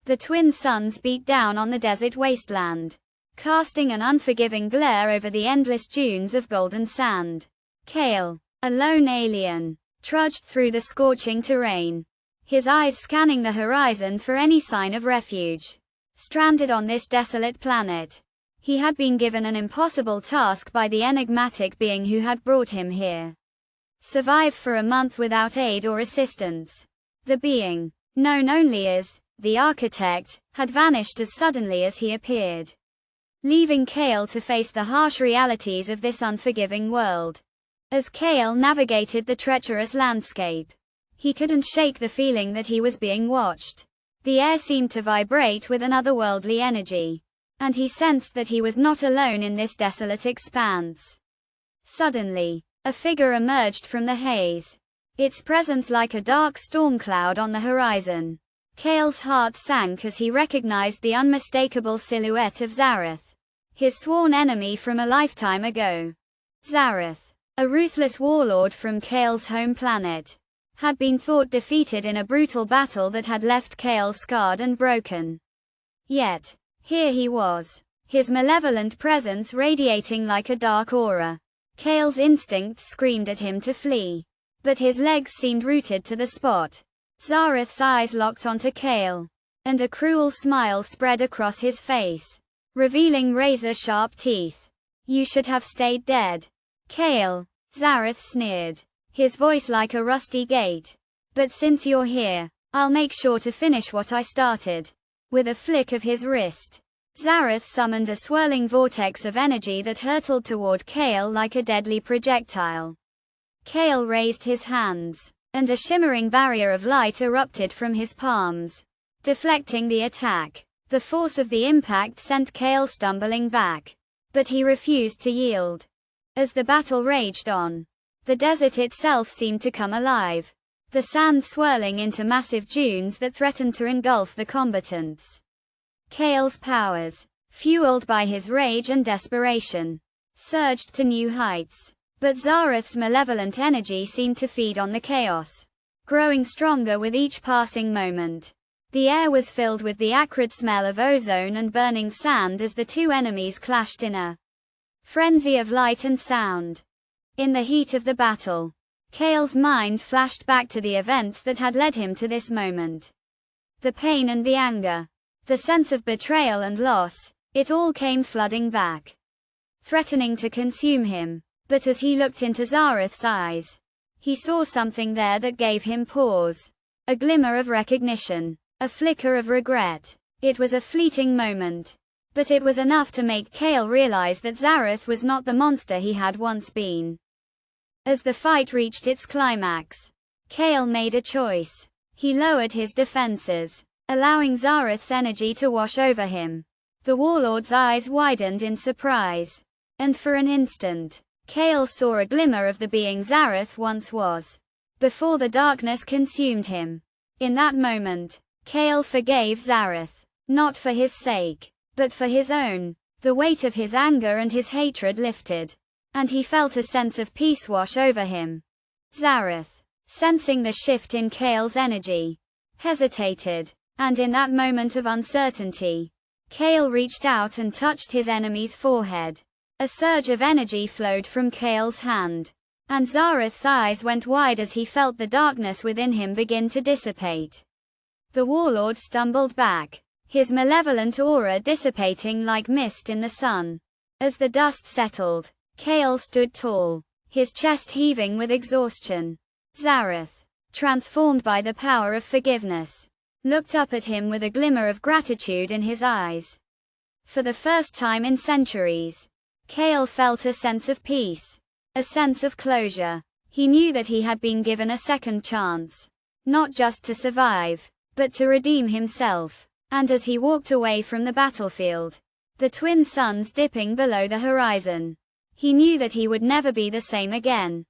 The twin suns beat down on the desert wasteland, casting an unforgiving glare over the endless dunes of golden sand. Kale, a lone alien, trudged through the scorching terrain, his eyes scanning the horizon for any sign of refuge. Stranded on this desolate planet, he had been given an impossible task by the enigmatic being who had brought him here. Survive for a month without aid or assistance. The being, known only as the architect, had vanished as suddenly as he appeared, leaving Kale to face the harsh realities of this unforgiving world. As Kale navigated the treacherous landscape, he couldn't shake the feeling that he was being watched. The air seemed to vibrate with an otherworldly energy, and he sensed that he was not alone in this desolate expanse. Suddenly, a figure emerged from the haze, its presence like a dark storm cloud on the horizon. Kale's heart sank as he recognized the unmistakable silhouette of Zareth, his sworn enemy from a lifetime ago. Zareth, a ruthless warlord from Kale's home planet, had been thought defeated in a brutal battle that had left Kale scarred and broken. Yet, here he was, his malevolent presence radiating like a dark aura. Kale's instincts screamed at him to flee, but his legs seemed rooted to the spot. Zareth's eyes locked onto Kale, and a cruel smile spread across his face, revealing razor-sharp teeth. "You should have stayed dead, Kale," Zareth sneered, his voice like a rusty gate. "But since you're here, I'll make sure to finish what I started." With a flick of his wrist, Zareth summoned a swirling vortex of energy that hurtled toward Kale like a deadly projectile. Kale raised his hands, and a shimmering barrier of light erupted from his palms, deflecting the attack. The force of the impact sent Kale stumbling back, but he refused to yield. As the battle raged on, the desert itself seemed to come alive, the sand swirling into massive dunes that threatened to engulf the combatants. Kale's powers, fueled by his rage and desperation, surged to new heights. But Zareth's malevolent energy seemed to feed on the chaos, growing stronger with each passing moment. The air was filled with the acrid smell of ozone and burning sand as the two enemies clashed in a frenzy of light and sound. In the heat of the battle, Kale's mind flashed back to the events that had led him to this moment. The pain and the anger, the sense of betrayal and loss, it all came flooding back, threatening to consume him. But as he looked into Zareth's eyes, he saw something there that gave him pause. A glimmer of recognition, a flicker of regret. It was a fleeting moment, but it was enough to make Kale realize that Zareth was not the monster he had once been. As the fight reached its climax, Kale made a choice. He lowered his defenses, allowing Zareth's energy to wash over him. The warlord's eyes widened in surprise, and for an instant, Kale saw a glimmer of the being Zareth once was, before the darkness consumed him. In that moment, Kale forgave Zareth, not for his sake, but for his own. The weight of his anger and his hatred lifted, and he felt a sense of peace wash over him. Zareth, sensing the shift in Kale's energy, hesitated, and in that moment of uncertainty, Kale reached out and touched his enemy's forehead. A surge of energy flowed from Kale's hand, and Zareth's eyes went wide as he felt the darkness within him begin to dissipate. The warlord stumbled back, his malevolent aura dissipating like mist in the sun. As the dust settled, Kale stood tall, his chest heaving with exhaustion. Zareth, transformed by the power of forgiveness, looked up at him with a glimmer of gratitude in his eyes. For the first time in centuries, Kale felt a sense of peace, a sense of closure. He knew that he had been given a second chance, not just to survive, but to redeem himself. And as he walked away from the battlefield, the twin suns dipping below the horizon, he knew that he would never be the same again.